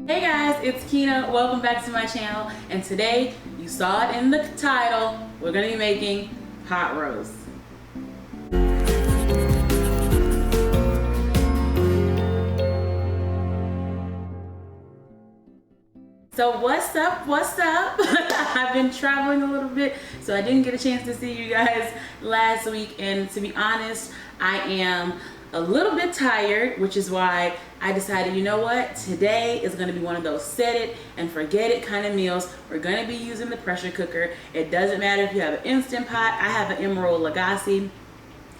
Hey guys, it's Kina. Welcome back to my channel. And today, you saw it in the title, we're gonna be making pot roast. So what's up, I've been traveling a little bit, so I didn't get a chance to see you guys last week. And to be honest, I am a little bit tired, which is why I decided, you know what, today is gonna be one of those set it and forget it kind of meals. We're gonna be using the pressure cooker. It doesn't matter if you have an Instant Pot. I have an Emerald Lagasse.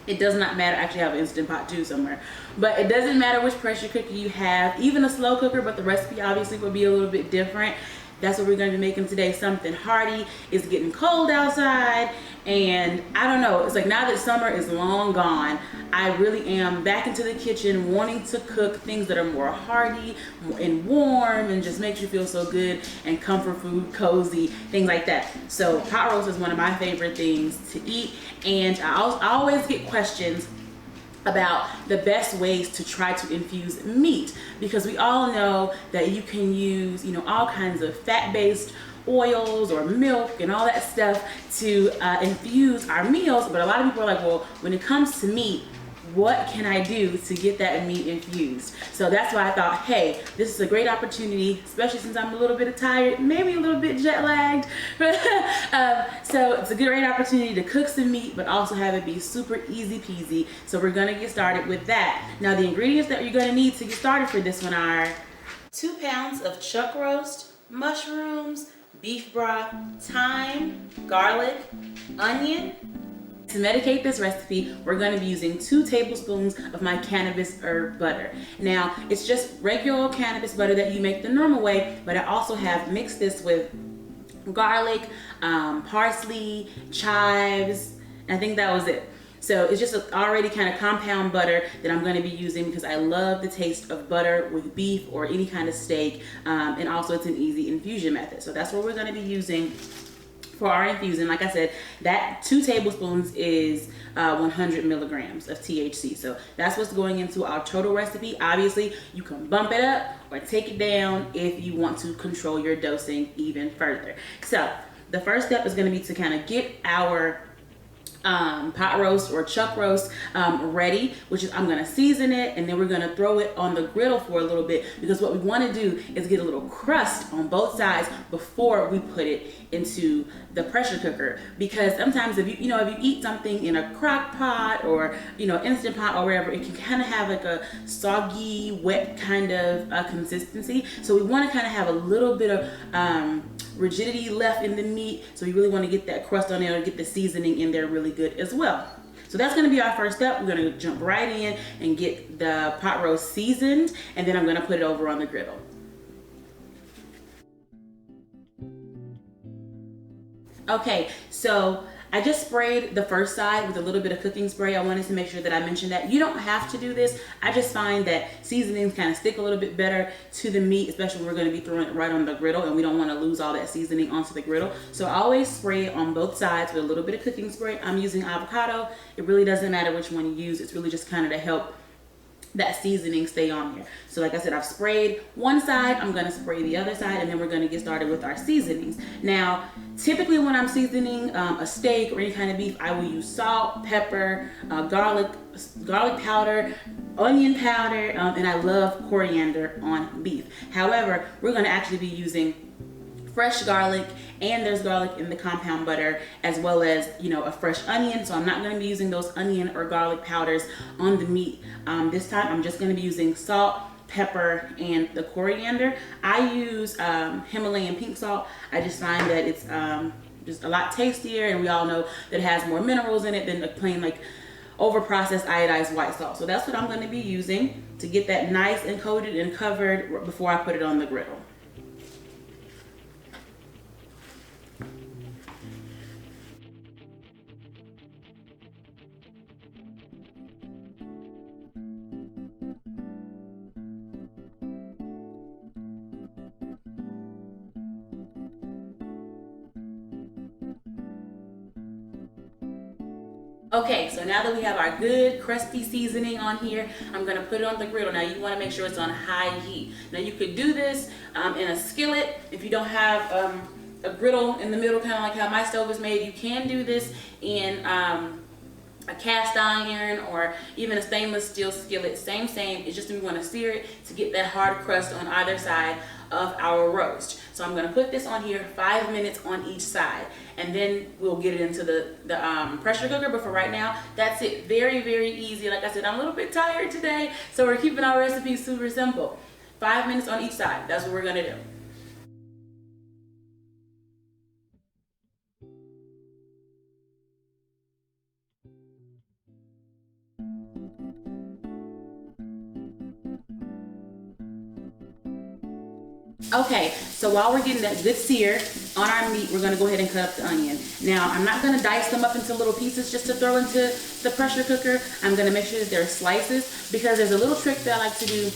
It does not matter. I actually have an Instant Pot too somewhere. But it doesn't matter which pressure cooker you have, even a slow cooker, but the recipe obviously will be a little bit different. That's what we're going to be making today, something hearty. It's getting cold outside, and I don't know, it's like now that summer is long gone, I really am back into the kitchen wanting to cook things that are more hearty and warm and just makes you feel so good, and comfort food, cozy, things like that. So pot roast is one of my favorite things to eat, and I always get questions about the best ways to try to infuse meat, because we all know that you can use, you know, all kinds of fat-based oils or milk and all that stuff to infuse our meals. But a lot of people are like, well, when it comes to meat, what can I do to get that meat infused? So that's why I thought, hey, this is a great opportunity, especially since I'm a little bit tired, maybe a little bit jet lagged. So it's a great opportunity to cook some meat, but also have it be super easy peasy. So we're gonna get started with that. Now the ingredients that you're gonna need to get started for this one are 2 pounds of chuck roast, mushrooms, beef broth, thyme, garlic, onion. To medicate this recipe, we're going to be using 2 tablespoons of my cannabis herb butter. Now, it's just regular cannabis butter that you make the normal way, but I also have mixed this with garlic, parsley, chives, and I think that was it. So it's just a already kind of compound butter that I'm going to be using because I love the taste of butter with beef or any kind of steak, and also it's an easy infusion method. So that's what we're going to be using for our infusing. Like I said, that 2 tablespoons is 100 milligrams of THC. So that's what's going into our total recipe. Obviously, you can bump it up or take it down if you want to control your dosing even further. So the first step is going to be to kind of get our pot roast or chuck roast ready, which is I'm going to season it, and then we're going to throw it on the griddle for a little bit, because what we want to do is get a little crust on both sides before we put it into the pressure cooker. Because sometimes if you if you eat something in a crock pot or Instant Pot or wherever, it can kind of have like a soggy, wet kind of consistency. So we want to kind of have a little bit of rigidity left in the meat, so we really want to get that crust on there and get the seasoning in there really good as well. So that's going to be our first step. We're going to jump right in and get the pot roast seasoned, and then I'm going to put it over on the griddle. Okay, so I just sprayed the first side with a little bit of cooking spray. I wanted to make sure that I mentioned that. You don't have to do this. I just find that seasonings kind of stick a little bit better to the meat, especially when we're going to be throwing it right on the griddle, and we don't want to lose all that seasoning onto the griddle. So I always spray it on both sides with a little bit of cooking spray. I'm using avocado. It really doesn't matter which one you use. It's really just kind of to help that seasoning stay on here. So like I said, I've sprayed one side, I'm going to spray the other side, and then we're going to get started with our seasonings. Now, typically when I'm seasoning a steak or any kind of beef, I will use salt, pepper, garlic powder, onion powder, and I love coriander on beef. However, we're going to actually be using fresh garlic, and there's garlic in the compound butter, as well as a fresh onion. So I'm not going to be using those onion or garlic powders on the meat. This time I'm just going to be using salt, pepper, and the coriander. I use Himalayan pink salt. I just find that it's just a lot tastier, and we all know that it has more minerals in it than the plain over processed iodized white salt. So that's what I'm going to be using to get that nice and coated and covered before I put it on the griddle. Okay, so now that we have our good crusty seasoning on here, I'm gonna put it on the griddle. Now you wanna make sure it's on high heat. Now you could do this in a skillet. If you don't have a griddle in the middle, kind of like how my stove is made, you can do this in a cast iron or even a stainless steel skillet. Same, it's just we wanna sear it to get that hard crust on either side of our roast. So I'm gonna put this on here 5 minutes on each side, and then we'll get it into the pressure cooker. But for right now, that's it. Very, very easy. Like I said, I'm a little bit tired today, so we're keeping our recipe super simple. 5 minutes on each side, that's what we're gonna do. Okay, so while we're getting that good sear on our meat, we're gonna go ahead and cut up the onion. Now, I'm not gonna dice them up into little pieces just to throw into the pressure cooker. I'm gonna make sure that they're slices, because there's a little trick that I like to do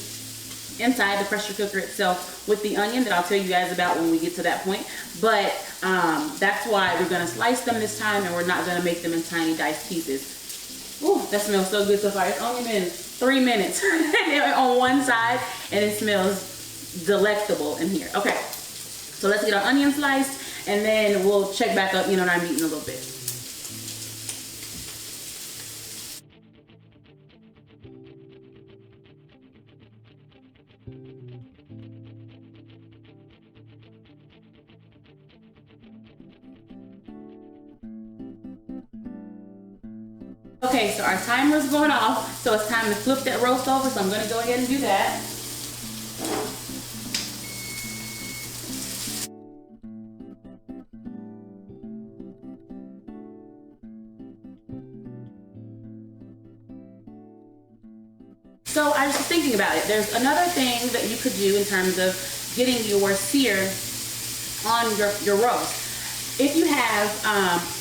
inside the pressure cooker itself with the onion that I'll tell you guys about when we get to that point. But that's why we're gonna slice them this time, and we're not gonna make them in tiny diced pieces. Ooh, that smells so good so far. It's only been 3 minutes on one side, and it smells delectable in here. Okay, so let's get our onion sliced, and then we'll check back up, on our meat in a little bit. Okay, so our timer's going off, so it's time to flip that roast over, so I'm gonna go ahead and do that. So I was just thinking about it. There's another thing that you could do in terms of getting your sear on your roast. If you have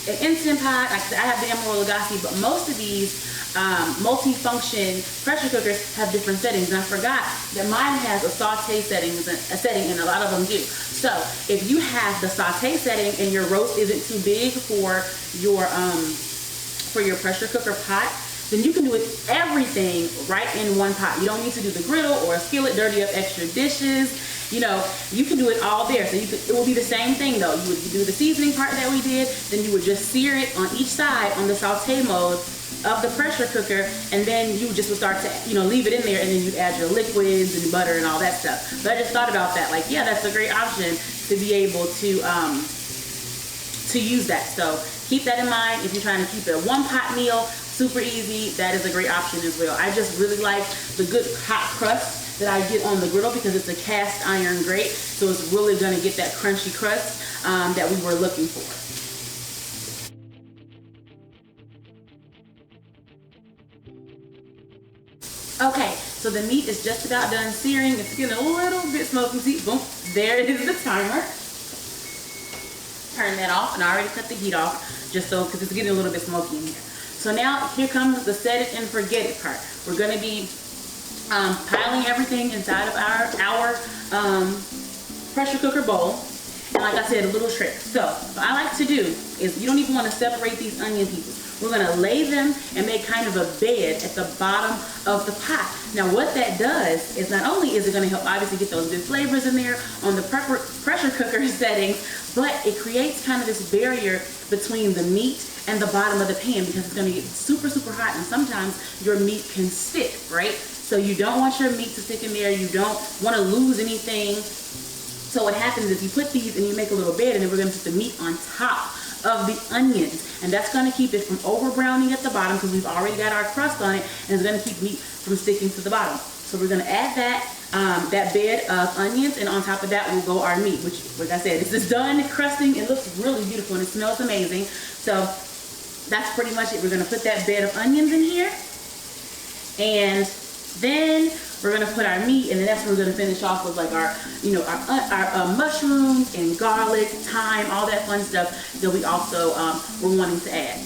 an Instant Pot, like I said, I have the Emerald Lagasse, but most of these multi-function pressure cookers have different settings, and I forgot that mine has a saute setting, and a lot of them do. So if you have the saute setting and your roast isn't too big for your pressure cooker pot, then you can do everything right in one pot. You don't need to do the griddle or a skillet, dirty up extra dishes. You can do it all there. So it will be the same thing though. You would do the seasoning part that we did, then you would just sear it on each side on the saute mode of the pressure cooker, and then you just would start to, leave it in there, and then you'd add your liquids and butter and all that stuff. But I just thought about that, like, yeah, that's a great option to be able to use that. So keep that in mind if you're trying to keep it a one pot meal. Super easy. That is a great option as well. I just really like the good hot crust that I get on the griddle because it's a cast iron grate, so it's really going to get that crunchy crust that we were looking for. Okay, so the meat is just about done searing. It's getting a little bit smoky. See, boom, there is the timer. Turn that off, and I already cut the heat off just so, because it's getting a little bit smoky in here. So now here comes the set it and forget it part. We're going to be piling everything inside of our pressure cooker bowl. And like I said, a little trick. So what I like to do is, you don't even want to separate these onion pieces. We're going to lay them and make kind of a bed at the bottom of the pot. Now what that does is, not only is it going to help obviously get those good flavors in there on the pressure cooker setting, but it creates kind of this barrier between the meat and the bottom of the pan, because it's going to get super, super hot, and sometimes your meat can stick, right? So you don't want your meat to stick in there. You don't want to lose anything. So what happens is you put these and you make a little bed, and then we're going to put the meat on top of the onions, and that's going to keep it from over browning at the bottom, because we've already got our crust on it, and it's going to keep meat from sticking to the bottom. So we're going to add that bed of onions, and on top of that will go our meat, which, like I said, this is done crusting. It looks really beautiful and it smells amazing. So that's pretty much it. We're going to put that bed of onions in here, and then we're going to put our meat, and then that's where we're going to finish off with like our mushrooms and garlic, thyme, all that fun stuff that we also were wanting to add.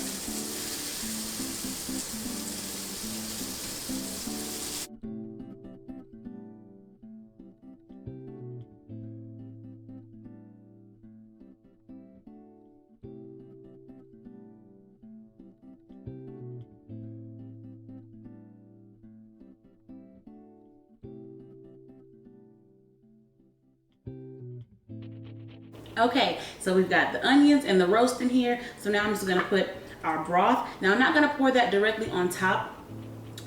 Okay, so we've got the onions and the roast in here. So now I'm just gonna put our broth. Now I'm not gonna pour that directly on top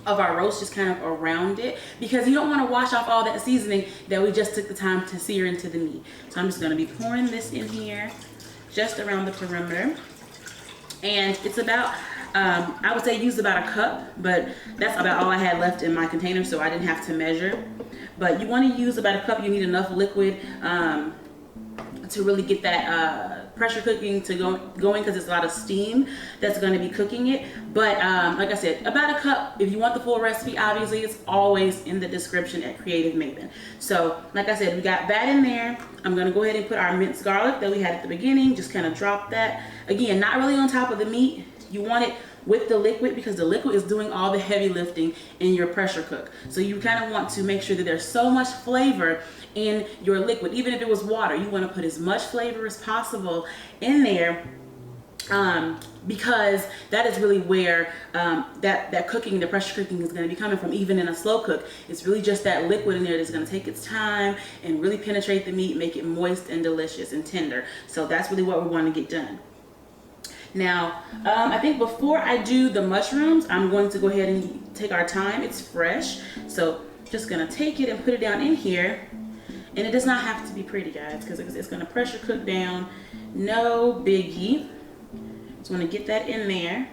of our roast, just kind of around it, because you don't want to wash off all that seasoning that we just took the time to sear into the meat. So I'm just going to be pouring this in here just around the perimeter, and it's about I would say use about a cup, but that's about all I had left in my container, so I didn't have to measure. But you want to use about a cup. You need enough liquid to really get that pressure cooking to going, because it's a lot of steam that's going to be cooking it. But like I said, about a cup. If you want the full recipe, obviously it's always in the description at Creative Maven. So like I said, we got that in there. I'm going to go ahead and put our minced garlic that we had at the beginning, just kind of drop that. Again, not really on top of the meat. You want it with the liquid, because the liquid is doing all the heavy lifting in your pressure cook. So you kind of want to make sure that there's so much flavor in your liquid. Even if it was water, you want to put as much flavor as possible in there, because that is really where that cooking, the pressure cooking, is going to be coming from. Even in a slow cook, it's really just that liquid in there that's going to take its time and really penetrate the meat, make it moist and delicious and tender. So that's really what we want to get done. Now, I think before I do the mushrooms, I'm going to go ahead and take our thyme. It's fresh, so just gonna take it and put it down in here. And it does not have to be pretty, guys, because it's gonna pressure cook down. No biggie. Just wanna get that in there.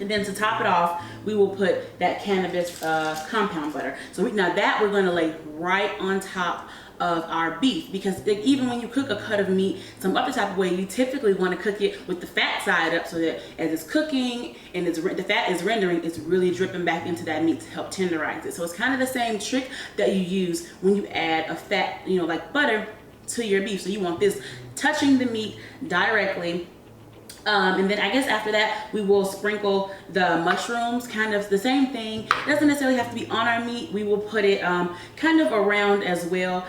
And then to top it off, we will put that cannabis compound butter. So now that we're gonna lay right on top of our beef, because even when you cook a cut of meat some other type of way, you typically want to cook it with the fat side up, so that as it's cooking and the fat is rendering, it's really dripping back into that meat to help tenderize it. So it's kind of the same trick that you use when you add a fat, like butter, to your beef. So you want this touching the meat directly. And then I guess after that, we will sprinkle the mushrooms, kind of the same thing. It doesn't necessarily have to be on our meat. We will put it kind of around as well,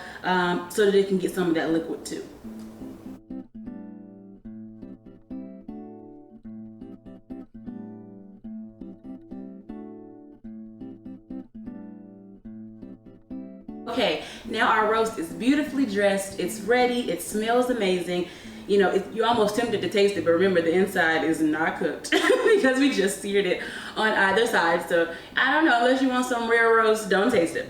so that it can get some of that liquid too. Okay, now our roast is beautifully dressed. It's ready. It smells amazing. You're almost tempted to taste it, but remember, the inside is not cooked because we just seared it on either side. So I don't know, unless you want some rare roast, don't taste it.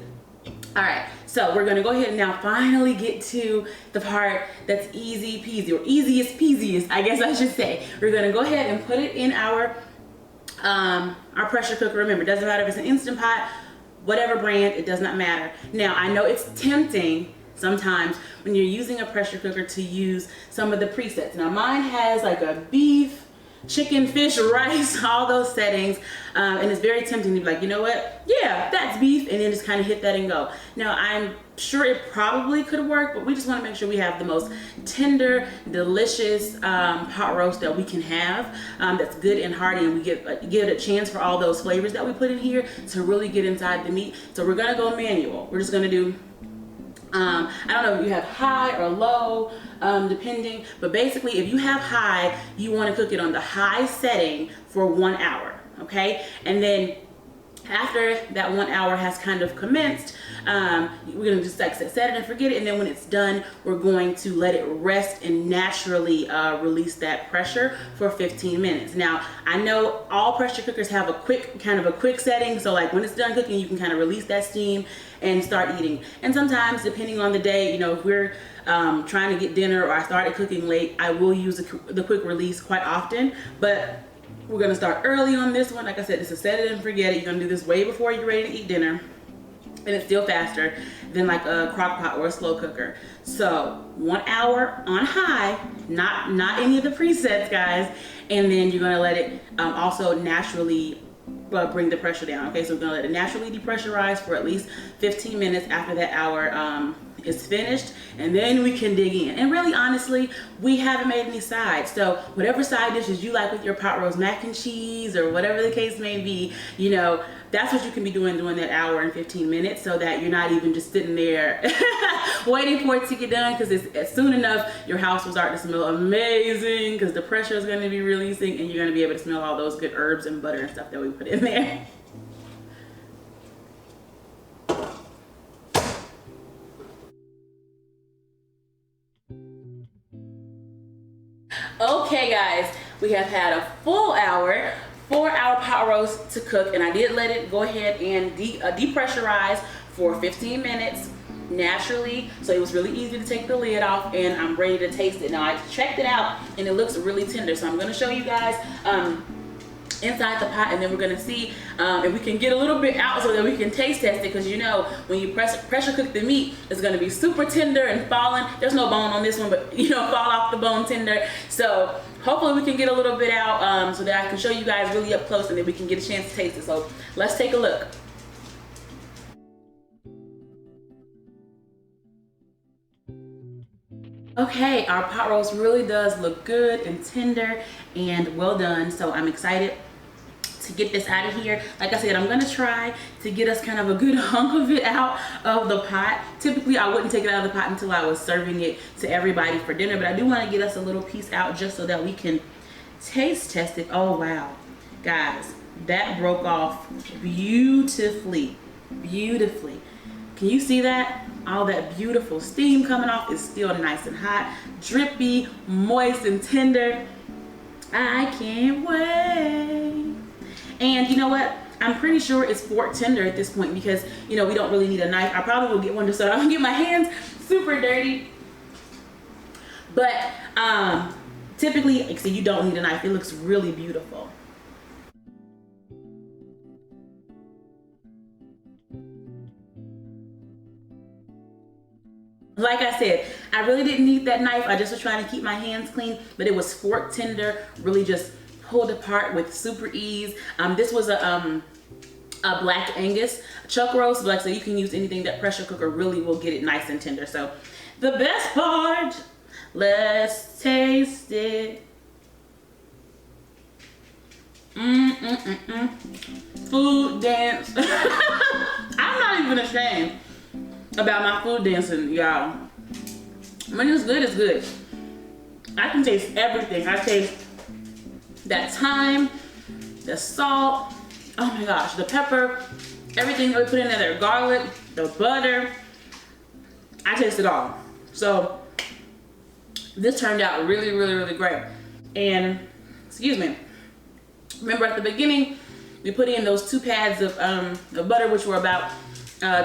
All right, so we're gonna go ahead and now finally get to the part that's easy peasy, or easiest peasiest, I guess I should say. We're gonna go ahead and put it in our pressure cooker. Remember, it doesn't matter if it's an Instant Pot, whatever brand, it does not matter. Now, I know it's tempting sometimes when you're using a pressure cooker to use some of the presets. Now mine has like a beef, chicken, fish, rice, all those settings, and it's very tempting to be like, you know what, yeah, that's beef, and then just kind of hit that and go. Now I'm sure it probably could work, but we just want to make sure we have the most tender, delicious pot roast that we can have, that's good and hearty, and we give it a chance for all those flavors that we put in here to really get inside the meat. So we're gonna go manual. We're just gonna do I don't know if you have high or low, depending, but basically if you have high, you want to cook it on the high setting for 1 hour, okay? And then after that 1 hour has kind of commenced, we're gonna just like set it and forget it, and then when it's done, we're going to let it rest and naturally release that pressure for 15 minutes. Now, I know all pressure cookers have a quick setting, so like when it's done cooking, you can kind of release that steam and start eating. And sometimes, depending on the day, if we're trying to get dinner or I started cooking late, I will use the quick release quite often, but we're gonna start early on this one. Like I said, it's a set it and forget it. You're gonna do this way before you're ready to eat dinner, and it's still faster than like a crock pot or a slow cooker. So 1 hour on high, not any of the presets, guys, and then you're gonna let it also naturally bring the pressure down. Okay, so we're gonna let it naturally depressurize for at least 15 minutes after that hour is finished, and then we can dig in. And really, honestly, we haven't made any sides, so whatever side dishes you like with your pot roast, mac and cheese or whatever the case may be, that's what you can be doing during that hour and 15 minutes, so that you're not even just sitting there waiting for it to get done, because it's soon enough your house will start to smell amazing, because the pressure is going to be releasing, and you're going to be able to smell all those good herbs and butter and stuff that we put in there. Okay guys, we have had a full hour, 4-hour pot roast to cook, and I did let it go ahead and depressurize for 15 minutes naturally, so it was really easy to take the lid off, and I'm ready to taste it. Now I checked it out and it looks really tender, so I'm going to show you guys inside the pot, and then we're going to see if we can get a little bit out so that we can taste test it, because you know when you pressure cook the meat, it's going to be super tender and falling. There's no bone on this one, but you know, fall off the bone tender. So hopefully we can get a little bit out so that I can show you guys really up close, and then we can get a chance to taste it. So let's take a look. Okay, our pot roast really does look good and tender and well done, so I'm excited to get this out of here. Like I said, I'm gonna try to get us kind of a good hunk of it out of the pot. Typically I wouldn't take it out of the pot until I was serving it to everybody for dinner, but I do want to get us a little piece out just so that we can taste test it. Oh wow, guys, that broke off beautifully. Can you see that? All that beautiful steam coming off is still nice and hot, drippy, moist, and tender. I can't wait. And you know what? I'm pretty sure it's fork tender at this point, because you know we don't really need a knife. I probably will get one just so I don't get my hands super dirty. But typically, like I said, you don't need a knife. It looks really beautiful. Like I said, I really didn't need that knife. I just was trying to keep my hands clean, but it was fork tender, really just pulled apart with super ease. This was a Black Angus chuck roast, but like I said, you can use anything. That pressure cooker really will get it nice and tender. So the best part, let's taste it. Food dance. I'm not even ashamed about my food dancing, y'all. When it's good, it's good. I can taste everything. I taste that thyme, the salt, oh my gosh, the pepper, everything that we put in there, the garlic, the butter. I taste it all. So this turned out really great. And excuse me, remember at the beginning we put in those 2 pads of butter, which were about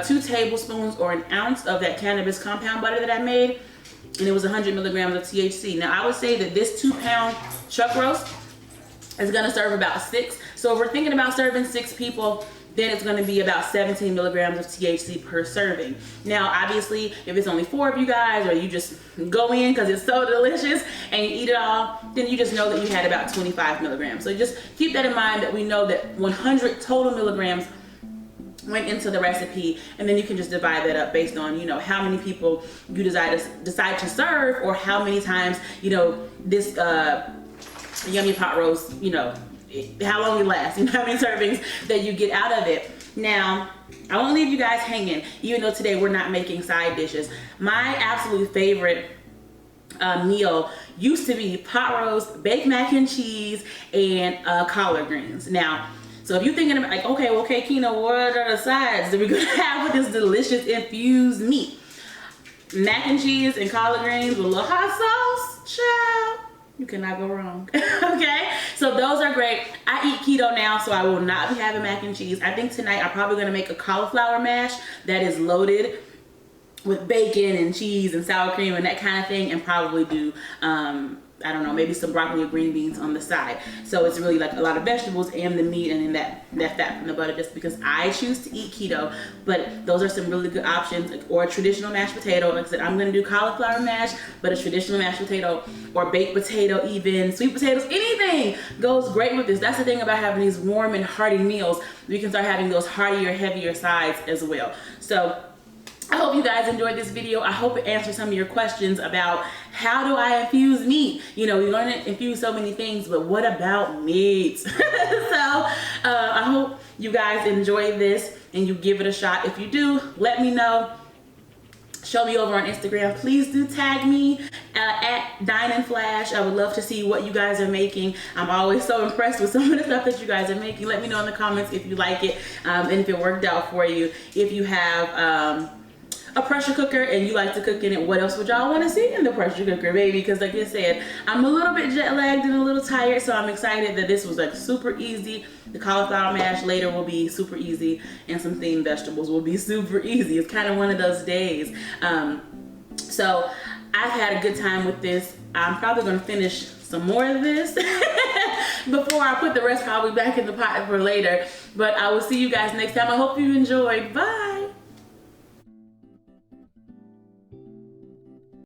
2 tablespoons or an ounce of that cannabis compound butter that I made, and it was 100 milligrams of THC. Now I would say that this 2-pound chuck roast is gonna serve about 6. So if we're thinking about serving 6 people, then it's gonna be about 17 milligrams of THC per serving. Now obviously, if it's only 4 of you guys, or you just go in because it's so delicious and you eat it all, then you just know that you had about 25 milligrams. So just keep that in mind, that we know that 100 total milligrams went into the recipe, and then you can just divide that up based on, you know, how many people you decide to serve, or how many times, you know, this yummy pot roast, you know, how long it lasts, and how many servings that you get out of it. Now I won't leave you guys hanging, even though today we're not making side dishes. My absolute favorite meal used to be pot roast, baked mac and cheese, and collard greens. Now, so if you're thinking about like, okay, Kina, what are the sides that we're gonna have with this delicious infused meat? Mac and cheese and collard greens with a little hot sauce, child, you cannot go wrong. Okay, so those are great. I eat keto now, so I will not be having mac and cheese. I think tonight I'm probably gonna make a cauliflower mash that is loaded with bacon and cheese and sour cream and that kind of thing, and probably do I don't know, maybe some broccoli or green beans on the side. So it's really like a lot of vegetables and the meat, and then that fat from the butter, just because I choose to eat keto. But those are some really good options. Or a traditional mashed potato. Like I said, I'm gonna do cauliflower mash, but a traditional mashed potato or baked potato, even sweet potatoes, anything goes great with this. That's the thing about having these warm and hearty meals. We can start having those heartier, heavier sides as well. So I hope you guys enjoyed this video. I hope it answered some of your questions about how do I infuse meat. You know, we're going to infuse so many things, but what about meat? So I hope you guys enjoy this and you give it a shot. If you do, let me know. Show me over on Instagram. Please do tag me at Dine and Flash. I would love to see what you guys are making. I'm always so impressed with some of the stuff that you guys are making. Let me know in the comments if you like it and if it worked out for you. If you have a pressure cooker and you like to cook in it, what else would y'all want to see in the pressure cooker, baby? Because like I said, I'm a little bit jet lagged and a little tired, so I'm excited that this was like super easy. The cauliflower mash later will be super easy, and some themed vegetables will be super easy. It's kind of one of those days. So I've had a good time with this. I'm probably going to finish some more of this before I put the rest probably back in the pot for later. But I will see you guys next time. I hope you enjoyed. Bye.